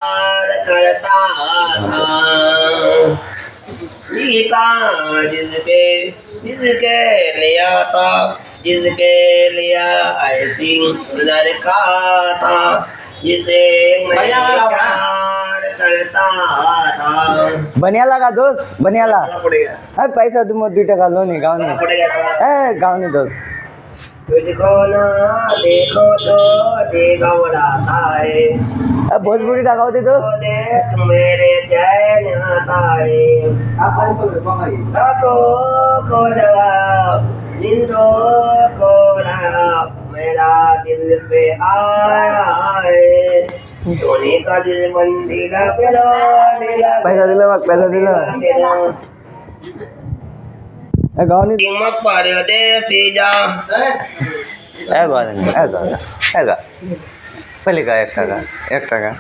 करता था जीता जिसके जिसके लिया था जिसके लिया ऐसी लड़का था जिसे मैं प्यार करता था बनिया लगा दोस्त बनिया ला पड़ेगा अरे पैसा तुम 2 टका लो नहीं गाँव नहीं ए गाँव नहीं दोस्त तुझको ना देखो तो देखा उड़ाता है अब भोजपुरी टका होती दोस्त देख मेरे चैन आता है रातों को जवाब नींदों को जवाब मेरा दिल पे आया है सोने का दिल बंदी का पैसा दिला मग पैसा दिला ए गाँव नहीं किंमत पाड्यो देसी जा ए गाँव नहीं ए गा पहले का 1 टका 1 टका